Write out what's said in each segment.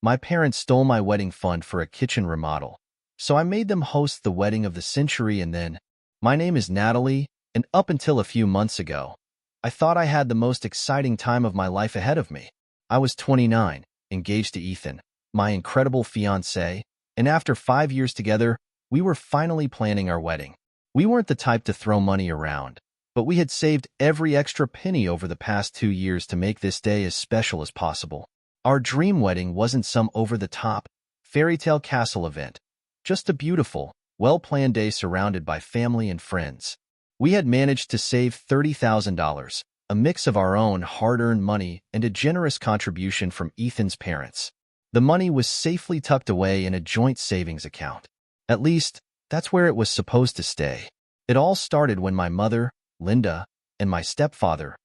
My parents stole my wedding fund for a kitchen remodel, so I made them host the wedding of the century and then. My name is Natalie, and up until a few months ago, I thought I had the most exciting time of my life ahead of me. I was 29, engaged to Ethan, my incredible fiancé, and after 5 years together, we were finally planning our wedding. We weren't the type to throw money around, but we had saved every extra penny over the past 2 years to make this day as special as possible. Our dream wedding wasn't some over-the-top, fairy tale castle event, just a beautiful, well-planned day surrounded by family and friends. We had managed to save $30,000, a mix of our own hard-earned money and a generous contribution from Ethan's parents. The money was safely tucked away in a joint savings account. At least, that's where it was supposed to stay. It all started when my mother, Linda, and my stepfather,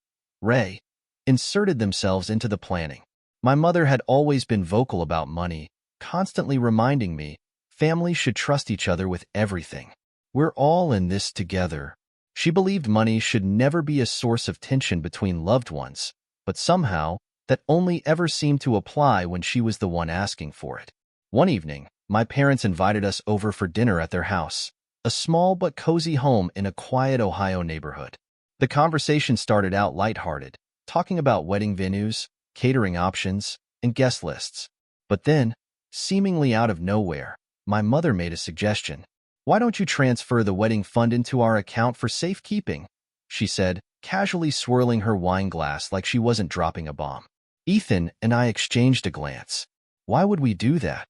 Ray, inserted themselves into the planning. My mother had always been vocal about money, constantly reminding me, families should trust each other with everything. We're all in this together. She believed money should never be a source of tension between loved ones, but somehow, that only ever seemed to apply when she was the one asking for it. One evening, my parents invited us over for dinner at their house, a small but cozy home in a quiet Ohio neighborhood. The conversation started out lighthearted, talking about wedding venues, catering options, and guest lists. But then, seemingly out of nowhere, my mother made a suggestion. "Why don't you transfer the wedding fund into our account for safekeeping?" she said, casually swirling her wine glass like she wasn't dropping a bomb. Ethan and I exchanged a glance. "Why would we do that?"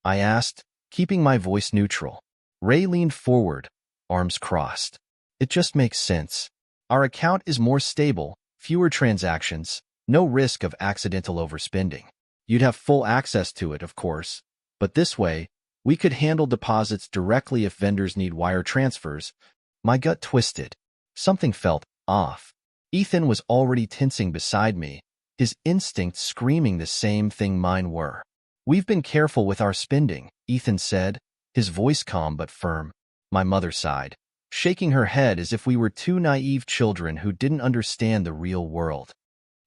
I asked, keeping my voice neutral. Ray leaned forward, arms crossed. "It just makes sense. Our account is more stable, fewer transactions, no risk of accidental overspending. You'd have full access to it, of course, but this way, we could handle deposits directly if vendors need wire transfers." My gut twisted. Something felt off. Ethan was already tensing beside me, his instincts screaming the same thing mine were. "We've been careful with our spending," Ethan said, his voice calm but firm. My mother sighed, shaking her head as if we were two naive children who didn't understand the real world.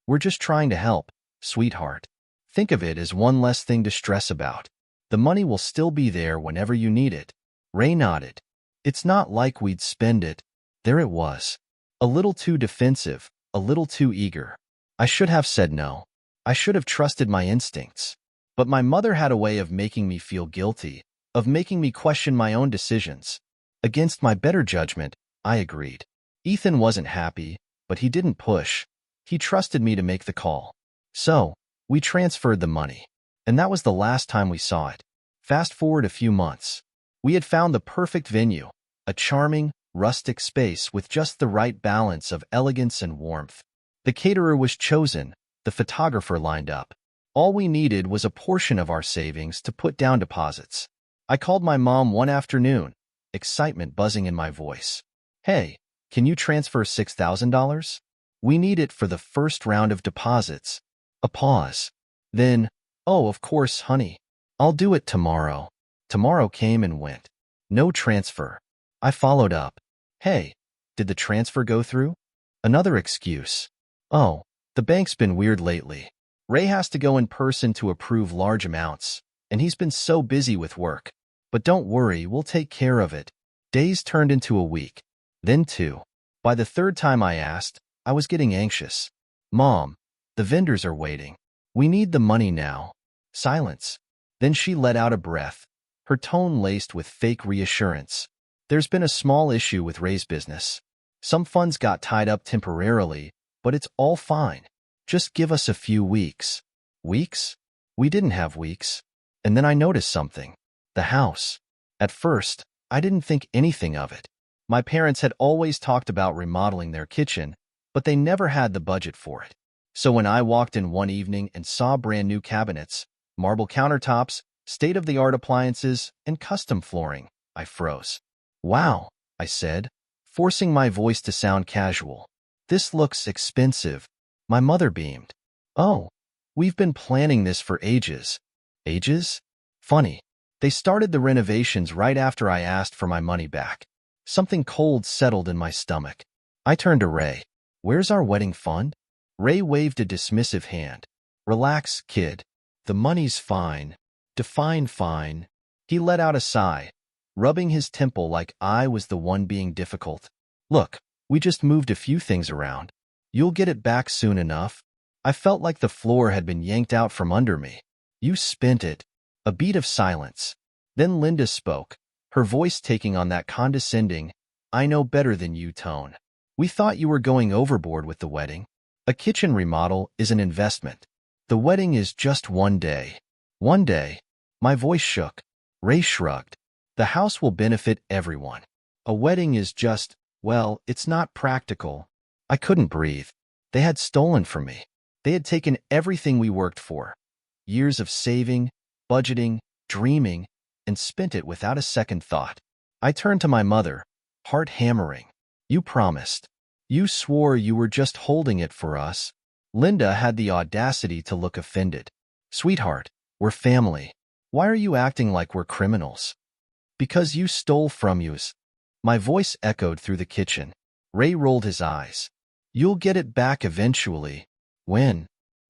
"We're just trying to help, sweetheart. Think of it as one less thing to stress about. The money will still be there whenever you need it." Ray nodded. "It's not like we'd spend it." There it was. A little too defensive, a little too eager. I should have said no. I should have trusted my instincts. But my mother had a way of making me feel guilty, of making me question my own decisions. Against my better judgment, I agreed. Ethan wasn't happy, but he didn't push. He trusted me to make the call. So, we transferred the money. And that was the last time we saw it. Fast forward a few months. We had found the perfect venue, a charming, rustic space with just the right balance of elegance and warmth. The caterer was chosen, the photographer lined up. All we needed was a portion of our savings to put down deposits. I called my mom one afternoon, excitement buzzing in my voice. "Hey, can you transfer $6,000? We need it for the first round of deposits." A pause. Then, "Oh, of course, honey. I'll do it tomorrow." Tomorrow came and went. No transfer. I followed up. "Hey, did the transfer go through?" Another excuse. "Oh, the bank's been weird lately. Ray has to go in person to approve large amounts, and he's been so busy with work. But don't worry, we'll take care of it." Days turned into a week, then two. By the third time I asked, I was getting anxious. "Mom, the vendors are waiting. We need the money now." Silence. Then she let out a breath, her tone laced with fake reassurance. "There's been a small issue with Ray's business. Some funds got tied up temporarily, but it's all fine. Just give us a few weeks." Weeks? We didn't have weeks. And then I noticed something. The house. At first, I didn't think anything of it. My parents had always talked about remodeling their kitchen, but they never had the budget for it. So when I walked in one evening and saw brand new cabinets, marble countertops, state-of-the-art appliances, and custom flooring, I froze. "Wow," I said, forcing my voice to sound casual. "This looks expensive." My mother beamed. "Oh, we've been planning this for ages." Ages? Funny. They started the renovations right after I asked for my money back. Something cold settled in my stomach. I turned to Ray. "Where's our wedding fund?" Ray waved a dismissive hand. "Relax, kid. The money's fine. Define fine. He let out a sigh, rubbing his temple like I was the one being difficult. Look, we just moved a few things around. You'll get it back soon enough. I felt like the floor had been yanked out from under me. You spent it. A beat of silence. Then Linda spoke, her voice taking on that condescending, I know better than you tone. We thought you were going overboard with the wedding. A kitchen remodel is an investment. The wedding is just one day. One day. My voice shook. Ray shrugged. The house will benefit everyone. A wedding is just, well, it's not practical. I couldn't breathe. They had stolen from me. They had taken everything we worked for. Years of saving, budgeting, dreaming, and spent it without a second thought. I turned to my mother, heart hammering. You promised. You swore you were just holding it for us. Linda had the audacity to look offended. Sweetheart, we're family. Why are you acting like we're criminals? Because you stole from us. My voice echoed through the kitchen. Ray rolled his eyes. You'll get it back eventually. When?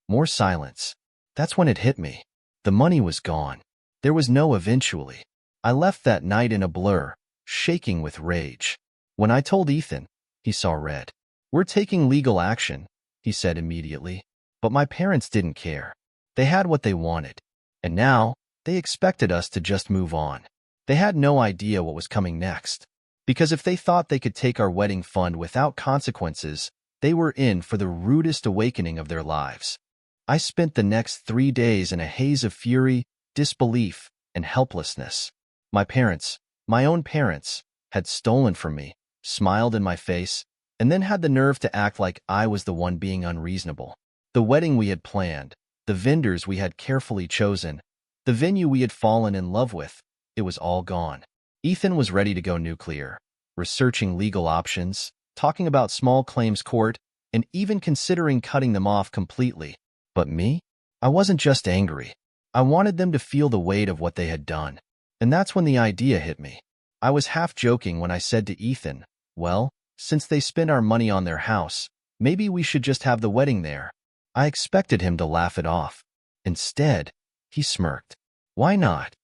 More silence. That's when it hit me. The money was gone. There was no eventually. I left that night in a blur, shaking with rage. When I told Ethan, he saw red. We're taking legal action, he said immediately. But my parents didn't care. They had what they wanted. And now, they expected us to just move on. They had no idea what was coming next. Because if they thought they could take our wedding fund without consequences, they were in for the rudest awakening of their lives. I spent the next 3 days in a haze of fury, disbelief, and helplessness. My parents, my own parents, had stolen from me, smiled in my face, and then had the nerve to act like I was the one being unreasonable. The wedding we had planned, the vendors we had carefully chosen, the venue we had fallen in love with, it was all gone. Ethan was ready to go nuclear, researching legal options, talking about small claims court, and even considering cutting them off completely. But me? I wasn't just angry. I wanted them to feel the weight of what they had done. And that's when the idea hit me. I was half joking when I said to Ethan, well, since they spent our money on their house, maybe we should just have the wedding there. I expected him to laugh it off. Instead, he smirked. Why not?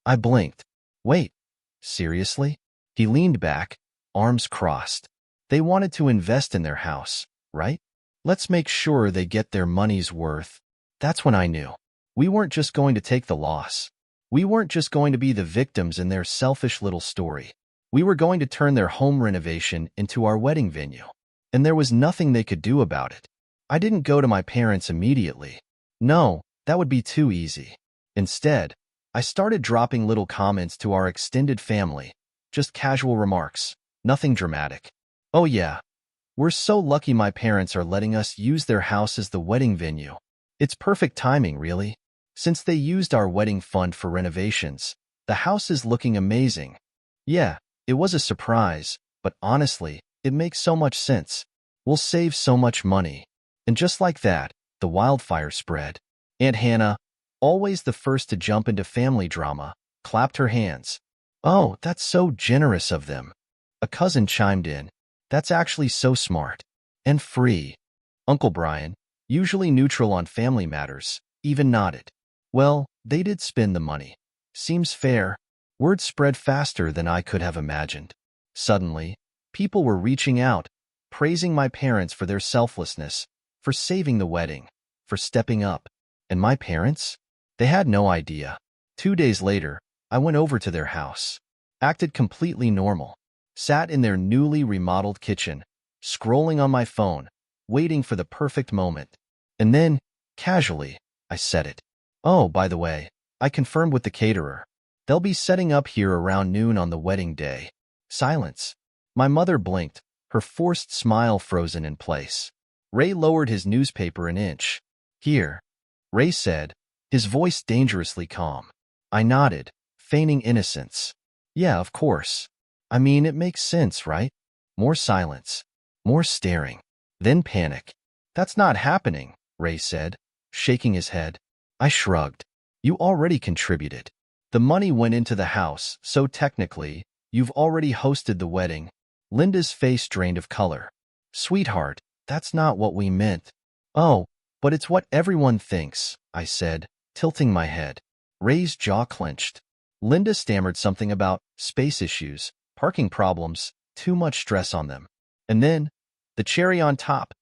I blinked. Wait, seriously? He leaned back, arms crossed. They wanted to invest in their house, right? Let's make sure they get their money's worth. That's when I knew. We weren't just going to take the loss. We weren't just going to be the victims in their selfish little story. We were going to turn their home renovation into our wedding venue. And there was nothing they could do about it. I didn't go to my parents immediately. No, that would be too easy. Instead, I started dropping little comments to our extended family, just casual remarks, nothing dramatic. Oh yeah, we're so lucky my parents are letting us use their house as the wedding venue. It's perfect timing, really. Since they used our wedding fund for renovations, the house is looking amazing. Yeah, it was a surprise, but honestly, it makes so much sense. We'll save so much money. And just like that, the wildfire spread. Aunt Hannah, always the first to jump into family drama, clapped her hands. Oh, that's so generous of them. A cousin chimed in. That's actually so smart. And free. Uncle Brian, usually neutral on family matters, even nodded. Well, they did spend the money. Seems fair. Word spread faster than I could have imagined. Suddenly, people were reaching out, praising my parents for their selflessness, for saving the wedding, for stepping up. And my parents? They had no idea. 2 days later, I went over to their house. Acted completely normal. Sat in their newly remodeled kitchen, scrolling on my phone, waiting for the perfect moment. And then, casually, I said it. Oh, by the way, I confirmed with the caterer. They'll be setting up here around noon on the wedding day. Silence. My mother blinked, her forced smile frozen in place. Ray lowered his newspaper an inch. Here, Ray said, his voice dangerously calm. I nodded, feigning innocence. Yeah, of course. I mean, it makes sense, right? More silence. More staring. Then panic. That's not happening, Ray said, shaking his head. I shrugged. You already contributed. The money went into the house, so technically, you've already hosted the wedding. Linda's face drained of color. Sweetheart, that's not what we meant. Oh, but it's what everyone thinks, I said, tilting my head. Ray's jaw clenched. Linda stammered something about space issues, parking problems, too much stress on them. And then, the cherry on top,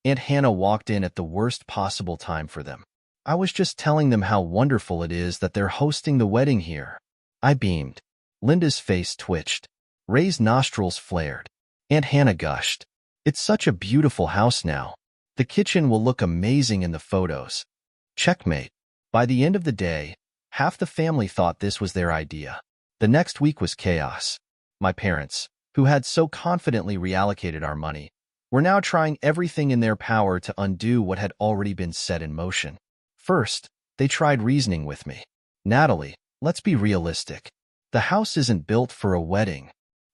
Aunt Hannah walked in at the worst possible time for them. I was just telling them how wonderful it is that they're hosting the wedding here. I beamed. Linda's face twitched. Ray's nostrils flared. Aunt Hannah gushed. It's such a beautiful house now. The kitchen will look amazing in the photos. Checkmate. By the end of the day, half the family thought this was their idea. The next week was chaos. My parents, who had so confidently reallocated our money, were now trying everything in their power to undo what had already been set in motion. First, they tried reasoning with me. Natalie, let's be realistic. The house isn't built for a wedding.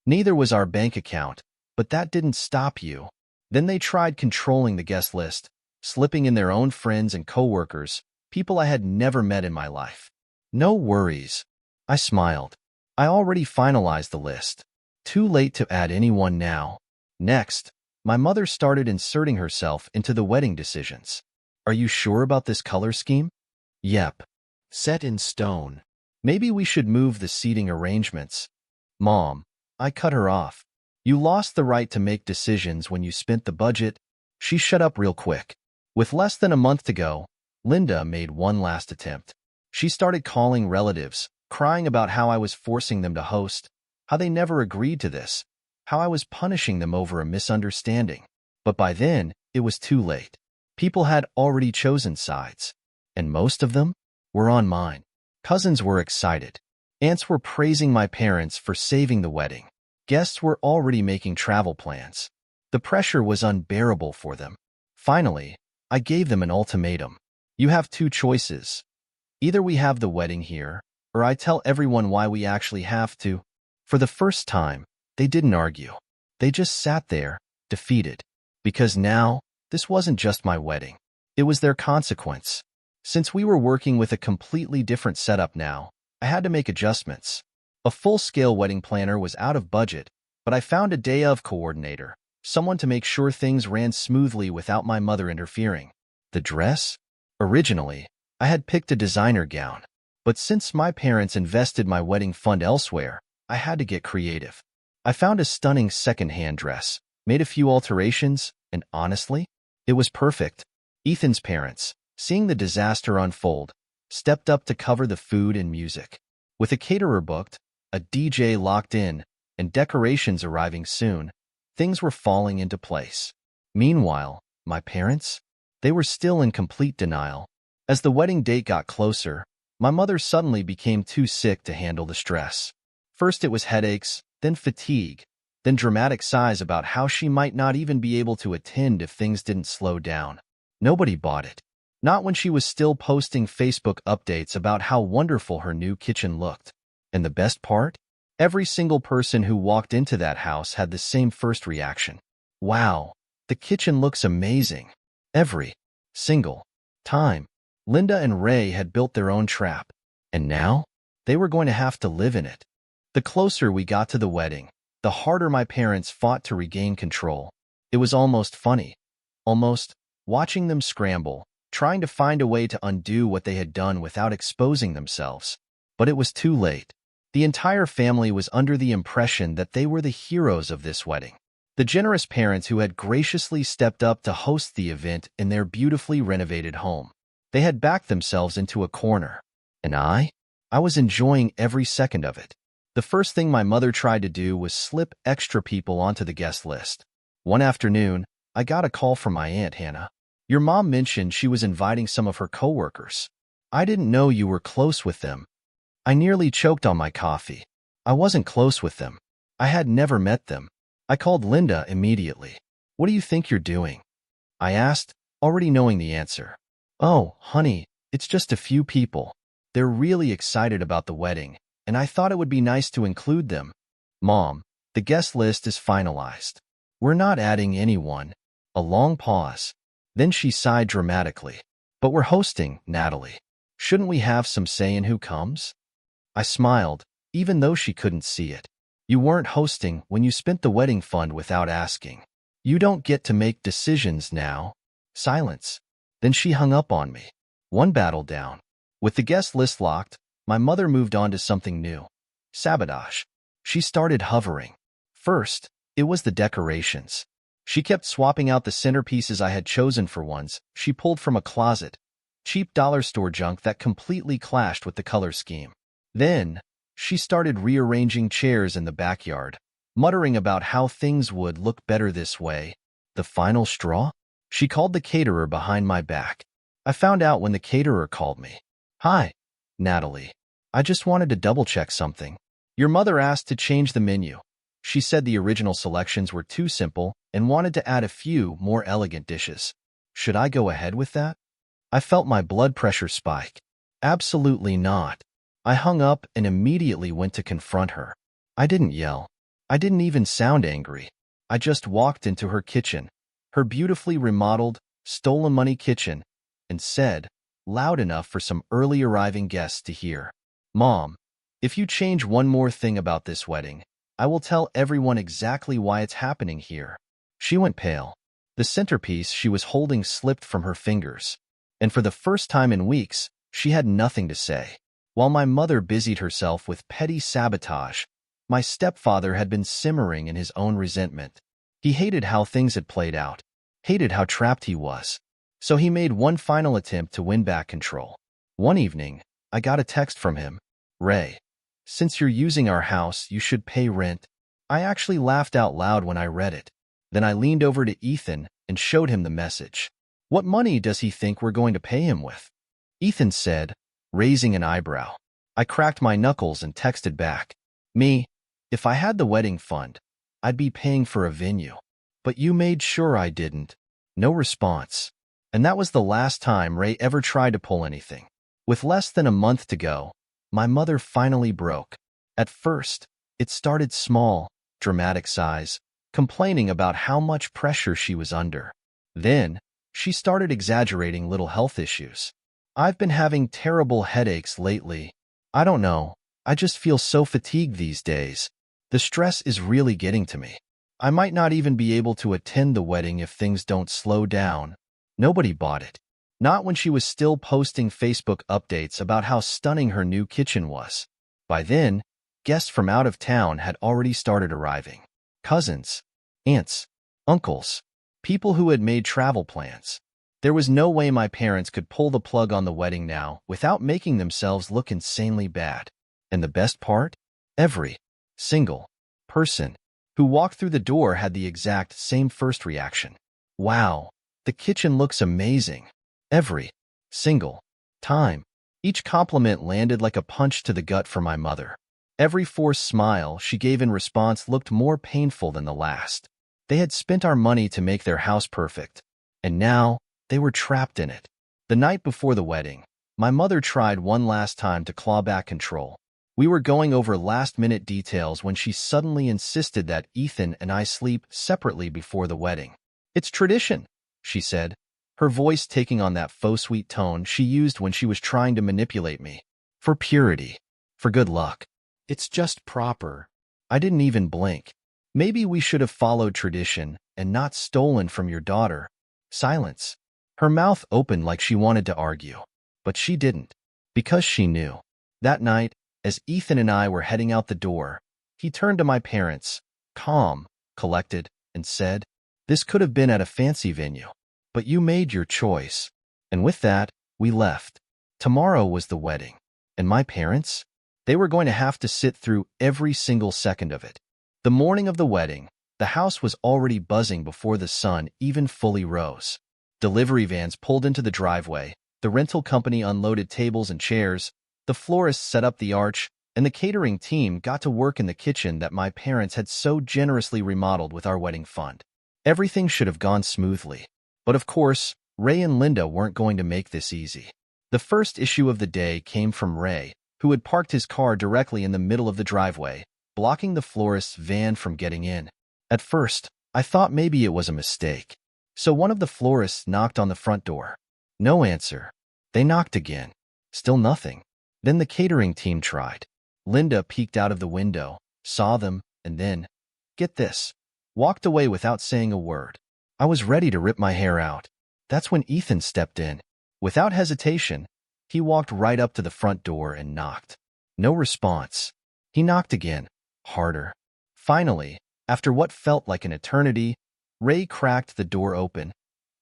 Neither was our bank account, but that didn't stop you. Then they tried controlling the guest list, slipping in their own friends and coworkers, people I had never met in my life. No worries. I smiled. I already finalized the list. Too late to add anyone now. Next, my mother started inserting herself into the wedding decisions. Are you sure about this color scheme? Yep. Set in stone. Maybe we should move the seating arrangements. Mom, I cut her off. You lost the right to make decisions when you spent the budget. She shut up real quick. With less than a month to go, Linda made one last attempt. She started calling relatives, crying about how I was forcing them to host, how they never agreed to this, how I was punishing them over a misunderstanding. But by then, it was too late. People had already chosen sides, and most of them were on mine. Cousins were excited. Aunts were praising my parents for saving the wedding. Guests were already making travel plans. The pressure was unbearable for them. Finally, I gave them an ultimatum. You have two choices. Either we have the wedding here, or I tell everyone why we actually have to. For the first time, they didn't argue. They just sat there, defeated. Because now, this wasn't just my wedding. It was their consequence. Since we were working with a completely different setup now, I had to make adjustments. A full-scale wedding planner was out of budget, but I found a day-of coordinator, someone to make sure things ran smoothly without my mother interfering. The dress? Originally, I had picked a designer gown, but since my parents invested my wedding fund elsewhere, I had to get creative. I found a stunning second-hand dress, made a few alterations, and honestly, it was perfect. Ethan's parents, seeing the disaster unfold, stepped up to cover the food and music. With a caterer booked, a DJ locked in, and decorations arriving soon, things were falling into place. Meanwhile, my parents? They were still in complete denial. As the wedding date got closer, my mother suddenly became too sick to handle the stress. First it was headaches, then fatigue, then dramatic sighs about how she might not even be able to attend if things didn't slow down. Nobody bought it. Not when she was still posting Facebook updates about how wonderful her new kitchen looked. And the best part? Every single person who walked into that house had the same first reaction. Wow, the kitchen looks amazing. Every single time. Linda and Ray had built their own trap, and now they were going to have to live in it. The closer we got to the wedding, the harder my parents fought to regain control. It was almost funny, almost watching them scramble, trying to find a way to undo what they had done without exposing themselves. But it was too late. The entire family was under the impression that they were the heroes of this wedding. The generous parents who had graciously stepped up to host the event in their beautifully renovated home. They had backed themselves into a corner. And I was enjoying every second of it. The first thing my mother tried to do was slip extra people onto the guest list. One afternoon, I got a call from my Aunt Hannah. Your mom mentioned she was inviting some of her coworkers. I didn't know you were close with them. I nearly choked on my coffee. I wasn't close with them. I had never met them. I called Linda immediately. What do you think you're doing? I asked, already knowing the answer. Oh, honey, it's just a few people. They're really excited about the wedding, and I thought it would be nice to include them. Mom, the guest list is finalized. We're not adding anyone. A long pause. Then she sighed dramatically. But we're hosting, Natalie. Shouldn't we have some say in who comes? I smiled, even though she couldn't see it. You weren't hosting when you spent the wedding fund without asking. You don't get to make decisions now. Silence. Then she hung up on me. One battle down. With the guest list locked, my mother moved on to something new. Sabotage. She started hovering. First, it was the decorations. She kept swapping out the centerpieces I had chosen for ones she pulled from a closet, cheap dollar store junk that completely clashed with the color scheme. Then, she started rearranging chairs in the backyard, muttering about how things would look better this way. The final straw? She called the caterer behind my back. I found out when the caterer called me. "Hi, Natalie. I just wanted to double-check something. Your mother asked to change the menu. She said the original selections were too simple and wanted to add a few more elegant dishes. Should I go ahead with that?" I felt my blood pressure spike. Absolutely not. I hung up and immediately went to confront her. I didn't yell. I didn't even sound angry. I just walked into her kitchen, her beautifully remodeled, stolen money kitchen, and said, loud enough for some early arriving guests to hear, "Mom, if you change one more thing about this wedding, I will tell everyone exactly why it's happening here." She went pale. The centerpiece she was holding slipped from her fingers, and for the first time in weeks, she had nothing to say. While my mother busied herself with petty sabotage, my stepfather had been simmering in his own resentment. He hated how things had played out, hated how trapped he was. So he made one final attempt to win back control. One evening, I got a text from him. "Ray, since you're using our house, you should pay rent." I actually laughed out loud when I read it. Then I leaned over to Ethan and showed him the message. "What money does he think we're going to pay him with?" Ethan said, raising an eyebrow. I cracked my knuckles and texted back, "Me, if I had the wedding fund, I'd be paying for a venue. But you made sure I didn't." No response. And that was the last time Ray ever tried to pull anything. With less than a month to go, my mother finally broke. At first, it started small, dramatic size, complaining about how much pressure she was under. Then, she started exaggerating little health issues. "I've been having terrible headaches lately. I don't know, I just feel so fatigued these days. The stress is really getting to me. I might not even be able to attend the wedding if things don't slow down." Nobody bought it. Not when she was still posting Facebook updates about how stunning her new kitchen was. By then, guests from out of town had already started arriving. Cousins, aunts, uncles, people who had made travel plans. There was no way my parents could pull the plug on the wedding now without making themselves look insanely bad. And the best part? Every single person who walked through the door had the exact same first reaction. "Wow, the kitchen looks amazing." Every single time. Each compliment landed like a punch to the gut for my mother. Every forced smile she gave in response looked more painful than the last. They had spent our money to make their house perfect, and now they were trapped in it. The night before the wedding, my mother tried one last time to claw back control. We were going over last-minute details when she suddenly insisted that Ethan and I sleep separately before the wedding. "It's tradition," she said, her voice taking on that faux sweet tone she used when she was trying to manipulate me. "For purity. For good luck. It's just proper." I didn't even blink. "Maybe we should have followed tradition and not stolen from your daughter." Silence. Her mouth opened like she wanted to argue, but she didn't, because she knew. That night, as Ethan and I were heading out the door, he turned to my parents, calm, collected, and said, "This could have been at a fancy venue, but you made your choice." And with that, we left. Tomorrow was the wedding, and my parents? They were going to have to sit through every single second of it. The morning of the wedding, the house was already buzzing before the sun even fully rose. Delivery vans pulled into the driveway, the rental company unloaded tables and chairs, the florist set up the arch, and the catering team got to work in the kitchen that my parents had so generously remodeled with our wedding fund. Everything should have gone smoothly. But of course, Ray and Linda weren't going to make this easy. The first issue of the day came from Ray, who had parked his car directly in the middle of the driveway, blocking the florist's van from getting in. At first, I thought maybe it was a mistake. So one of the florists knocked on the front door. No answer. They knocked again. Still nothing. Then the catering team tried. Linda peeked out of the window, saw them, and then, get this, walked away without saying a word. I was ready to rip my hair out. That's when Ethan stepped in. Without hesitation, He walked right up to the front door and knocked. No response. He knocked again, harder. Finally, after what felt like an eternity, Ray cracked the door open,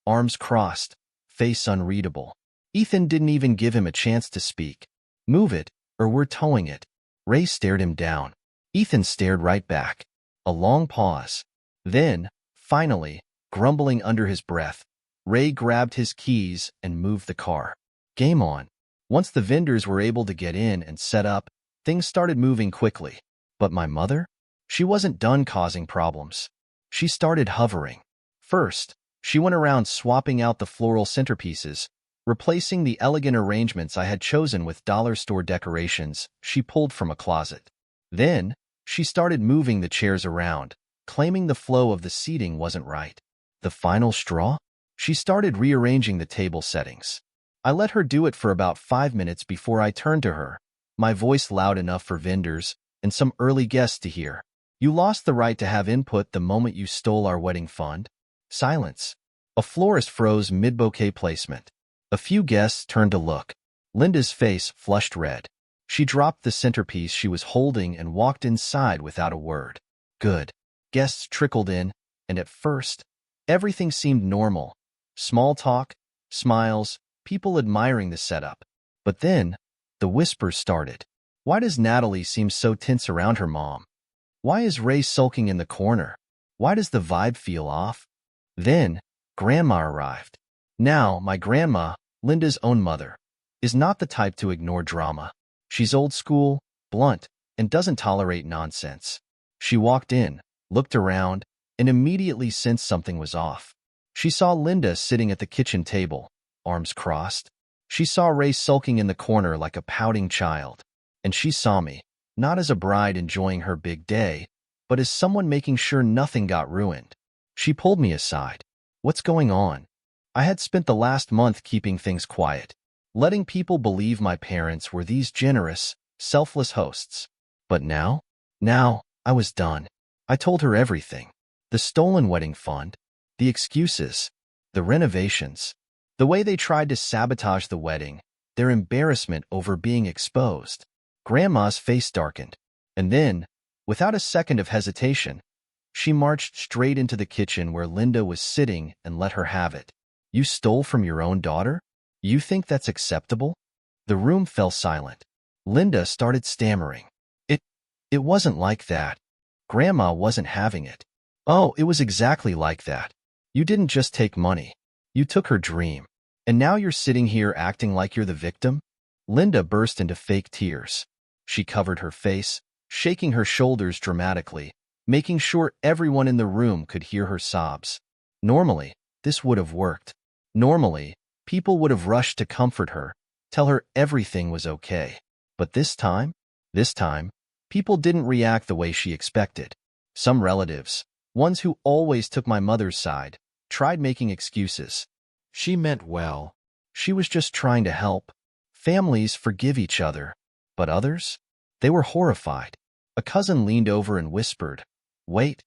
arms crossed, face unreadable. Ethan didn't even give him a chance to speak. "Move it, or we're towing it." Ray stared him down. Ethan stared right back. A long pause. Then, finally, grumbling under his breath, Ray grabbed his keys and moved the car. Game on. Once the vendors were able to get in and set up, things started moving quickly. But my mother? She wasn't done causing problems. She started hovering. First, she went around swapping out the floral centerpieces, replacing the elegant arrangements I had chosen with dollar store decorations she pulled from a closet. Then, she started moving the chairs around, claiming the flow of the seating wasn't right. The final straw? She started rearranging the table settings. I let her do it for about 5 minutes before I turned to her, my voice loud enough for vendors and some early guests to hear. "You lost the right to have input the moment you stole our wedding fund." Silence. A florist froze mid-bouquet placement. A few guests turned to look. Linda's face flushed red. She dropped the centerpiece she was holding and walked inside without a word. Good. Guests trickled in, and at first, everything seemed normal. Small talk, smiles, people admiring the setup. But then, the whispers started. Why does Natalie seem so tense around her mom? Why is Ray sulking in the corner? Why does the vibe feel off? Then, Grandma arrived. Now, my grandma, Linda's own mother, is not the type to ignore drama. She's old school, blunt, and doesn't tolerate nonsense. She walked in, looked around, and immediately sensed something was off. She saw Linda sitting at the kitchen table, arms crossed. She saw Ray sulking in the corner like a pouting child. And she saw me, not as a bride enjoying her big day, but as someone making sure nothing got ruined. She pulled me aside. "What's going on?" I had spent the last month keeping things quiet, letting people believe my parents were these generous, selfless hosts. But now I was done. I told her everything. The stolen wedding fund, the excuses, the renovations, the way they tried to sabotage the wedding, their embarrassment over being exposed. Grandma's face darkened, and then, without a second of hesitation, she marched straight into the kitchen where Linda was sitting and let her have it. "You stole from your own daughter? You think that's acceptable?" The room fell silent. Linda started stammering. It wasn't like that. Grandma wasn't having it." "Oh, it was exactly like that. You didn't just take money. You took her dream. And now you're sitting here acting like you're the victim?" Linda burst into fake tears. She covered her face, shaking her shoulders dramatically, making sure everyone in the room could hear her sobs. Normally, this would have worked. Normally, people would have rushed to comfort her, tell her everything was okay. But this time, people didn't react the way she expected. Some relatives, ones who always took my mother's side, tried making excuses. She meant well. She was just trying to help. Families forgive each other. But others? They were horrified. A cousin leaned over and whispered, "Wait,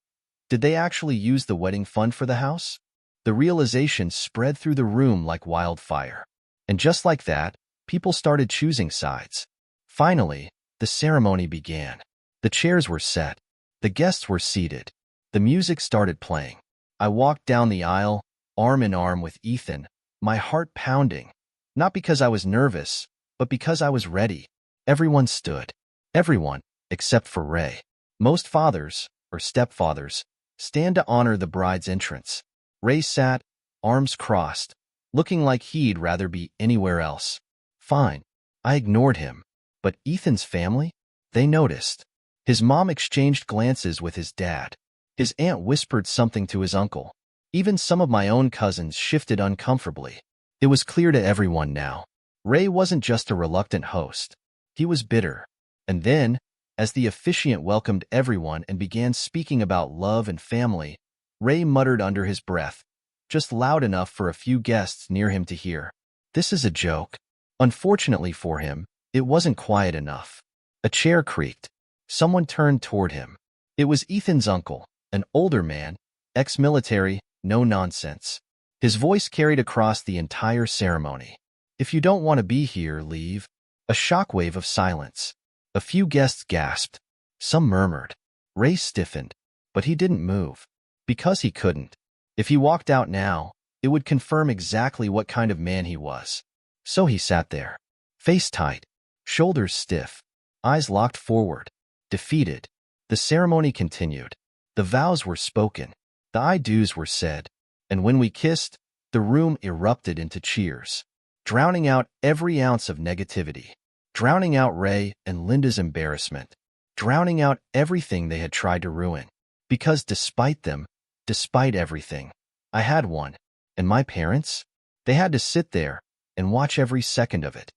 did they actually use the wedding fund for the house?" The realization spread through the room like wildfire. And just like that, people started choosing sides. Finally, the ceremony began. The chairs were set. The guests were seated. The music started playing. I walked down the aisle, arm in arm with Ethan, my heart pounding. Not because I was nervous, but because I was ready. Everyone stood. Everyone, except for Ray. Most fathers, or stepfathers, stand to honor the bride's entrance. Ray sat, arms crossed, looking like he'd rather be anywhere else. Fine. I ignored him. But Ethan's family? They noticed. His mom exchanged glances with his dad. His aunt whispered something to his uncle. Even some of my own cousins shifted uncomfortably. It was clear to everyone now. Ray wasn't just a reluctant host. He was bitter. And then, as the officiant welcomed everyone and began speaking about love and family, Ray muttered under his breath, just loud enough for a few guests near him to hear. "This is a joke." Unfortunately for him, it wasn't quiet enough. A chair creaked. Someone turned toward him. It was Ethan's uncle, an older man, ex-military, no nonsense. His voice carried across the entire ceremony. If you don't want to be here, leave. A shockwave of silence. A few guests gasped. Some murmured. Ray stiffened, but he didn't move. Because he couldn't. If he walked out now, it would confirm exactly what kind of man he was. So he sat there, face tight, shoulders stiff, eyes locked forward, defeated. The ceremony continued. The vows were spoken. The I do's were said. And when we kissed, the room erupted into cheers, drowning out every ounce of negativity, drowning out Ray and Linda's embarrassment, drowning out everything they had tried to ruin. Because despite them, despite everything, I had one. And my parents? They had to sit there and watch every second of it.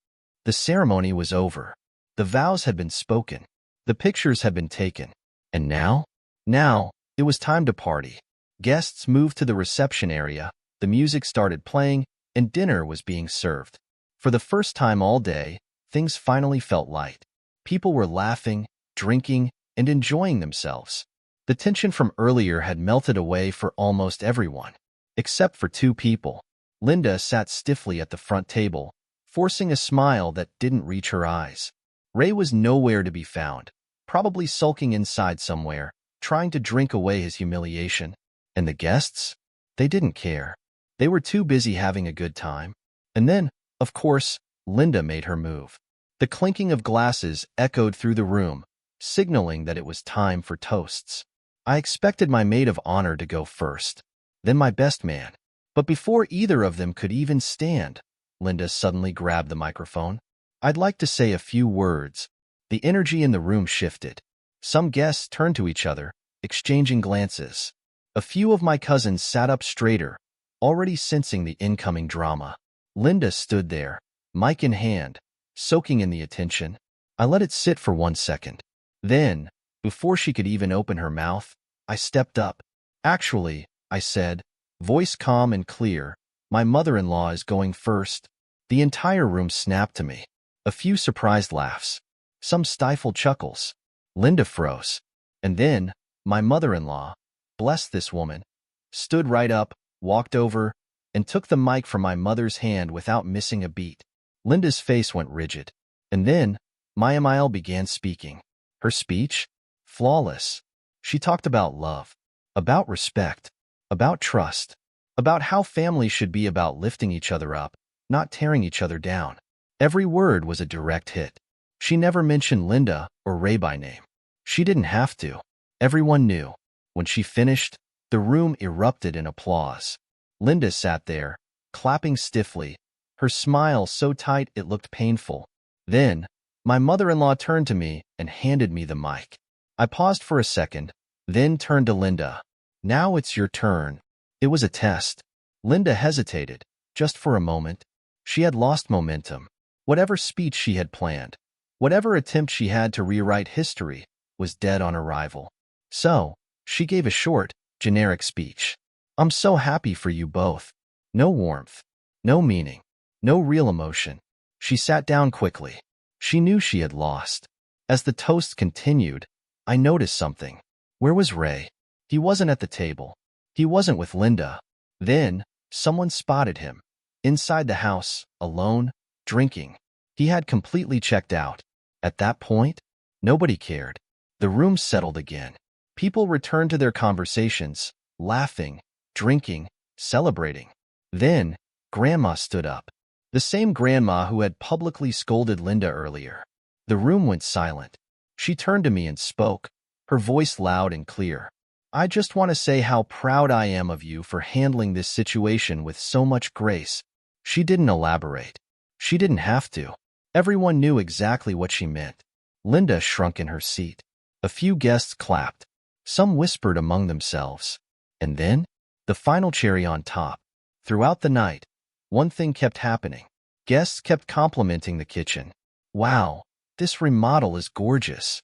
The ceremony was over. The vows had been spoken. The pictures had been taken. And now? Now, it was time to party. Guests moved to the reception area, the music started playing, and dinner was being served. For the first time all day, things finally felt light. People were laughing, drinking, and enjoying themselves. The tension from earlier had melted away for almost everyone, except for two people. Linda sat stiffly at the front table, forcing a smile that didn't reach her eyes. Ray was nowhere to be found, probably sulking inside somewhere, trying to drink away his humiliation. And the guests? They didn't care. They were too busy having a good time. And then, of course, Linda made her move. The clinking of glasses echoed through the room, signaling that it was time for toasts. I expected my maid of honor to go first, then my best man. But before either of them could even stand, Linda suddenly grabbed the microphone. I'd like to say a few words. The energy in the room shifted. Some guests turned to each other, exchanging glances. A few of my cousins sat up straighter, already sensing the incoming drama. Linda stood there, mic in hand, soaking in the attention. I let it sit for 1 second. Then, before she could even open her mouth, I stepped up. Actually, I said, voice calm and clear, my mother-in-law is going first. The entire room snapped to me. A few surprised laughs. Some stifled chuckles. Linda froze. And then, my mother-in-law, bless this woman, stood right up, walked over, and took the mic from my mother's hand without missing a beat. Linda's face went rigid. And then, Mayamail began speaking. Her speech? Flawless. She talked about love, about respect, about trust, about how family should be about lifting each other up, not tearing each other down. Every word was a direct hit. She never mentioned Linda or Ray by name. She didn't have to. Everyone knew. When she finished, the room erupted in applause. Linda sat there, clapping stiffly, her smile so tight it looked painful. Then, my mother-in-law turned to me and handed me the mic. I paused for a second, then turned to Linda. Now it's your turn. It was a test. Linda hesitated, just for a moment. She had lost momentum. Whatever speech she had planned, whatever attempt she had to rewrite history, was dead on arrival. So, she gave a short, generic speech. I'm so happy for you both. No warmth, no meaning, no real emotion. She sat down quickly. She knew she had lost. As the toast continued, I noticed something. Where was Ray? He wasn't at the table. He wasn't with Linda. Then, someone spotted him. Inside the house, alone, drinking. He had completely checked out. At that point, nobody cared. The room settled again. People returned to their conversations, laughing, drinking, celebrating. Then, Grandma stood up. The same Grandma who had publicly scolded Linda earlier. The room went silent. She turned to me and spoke, her voice loud and clear. I just want to say how proud I am of you for handling this situation with so much grace. She didn't elaborate. She didn't have to. Everyone knew exactly what she meant. Linda shrunk in her seat. A few guests clapped. Some whispered among themselves. And then, the final cherry on top. Throughout the night, one thing kept happening. Guests kept complimenting the kitchen. Wow, this remodel is gorgeous.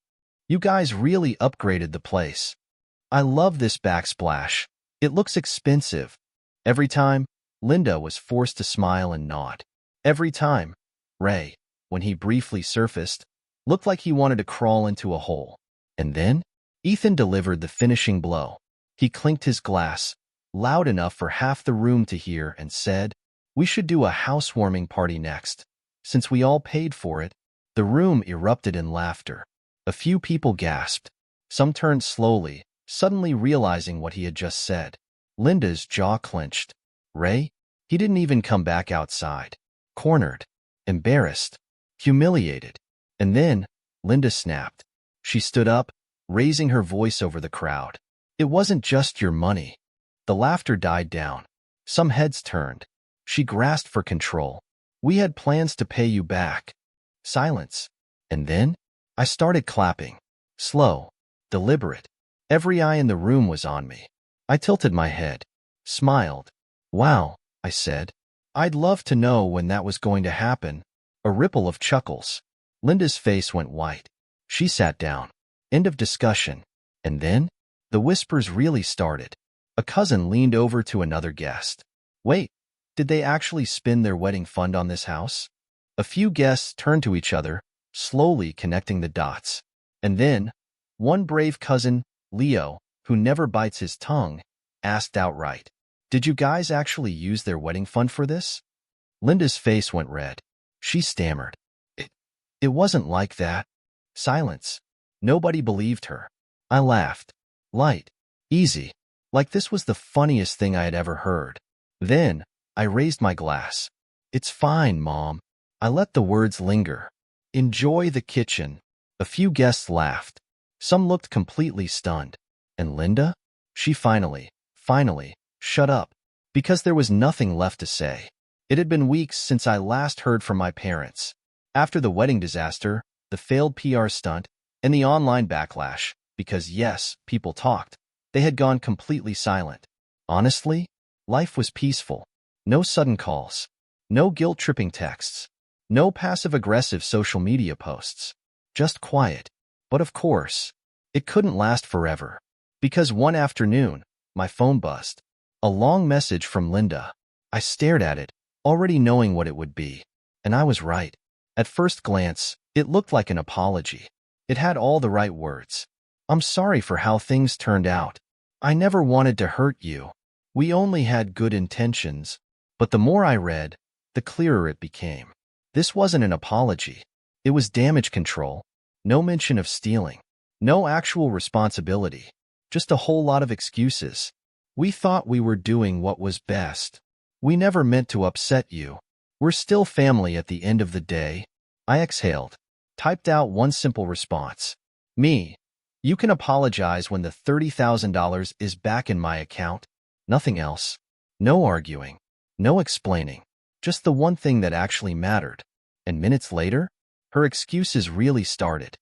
You guys really upgraded the place. I love this backsplash. It looks expensive. Every time, Linda was forced to smile and nod. Every time, Ray, when he briefly surfaced, looked like he wanted to crawl into a hole. And then, Ethan delivered the finishing blow. He clinked his glass, loud enough for half the room to hear, and said, We should do a housewarming party next. Since we all paid for it, the room erupted in laughter. A few people gasped. Some turned slowly, suddenly realizing what he had just said. Linda's jaw clenched. Ray? He didn't even come back outside. Cornered, embarrassed, humiliated. And then, Linda snapped. She stood up, raising her voice over the crowd. It wasn't just your money. The laughter died down. Some heads turned. She grasped for control. We had plans to pay you back. Silence. And then, I started clapping. Slow, deliberate. Every eye in the room was on me. I tilted my head, smiled. Wow, I said. I'd love to know when that was going to happen. A ripple of chuckles. Linda's face went white. She sat down. End of discussion. And then, the whispers really started. A cousin leaned over to another guest. Wait, did they actually spend their wedding fund on this house? A few guests turned to each other, slowly connecting the dots. And then, one brave cousin, Leo, who never bites his tongue, asked outright, Did you guys actually use their wedding fund for this? Linda's face went red. She stammered. It wasn't like that. Silence. Nobody believed her. I laughed. Light. Easy. Like this was the funniest thing I had ever heard. Then, I raised my glass. It's fine, Mom. I let the words linger. Enjoy the kitchen. A few guests laughed. Some looked completely stunned. And Linda? She finally, shut up. Because there was nothing left to say. It had been weeks since I last heard from my parents. After the wedding disaster, the failed PR stunt, and the online backlash, because yes, people talked, they had gone completely silent. Honestly, life was peaceful. No sudden calls. No guilt-tripping texts. No passive-aggressive social media posts. Just quiet. But of course, it couldn't last forever. Because one afternoon, my phone buzzed. A long message from Linda. I stared at it, already knowing what it would be. And I was right. At first glance, it looked like an apology. It had all the right words. I'm sorry for how things turned out. I never wanted to hurt you. We only had good intentions. But the more I read, the clearer it became. This wasn't an apology. It was damage control. No mention of stealing. No actual responsibility. Just a whole lot of excuses. We thought we were doing what was best. We never meant to upset you. We're still family at the end of the day. I exhaled. Typed out one simple response. Me. You can apologize when the $30,000 is back in my account. Nothing else. No arguing. No explaining. Just the one thing that actually mattered. And minutes later, her excuses really started.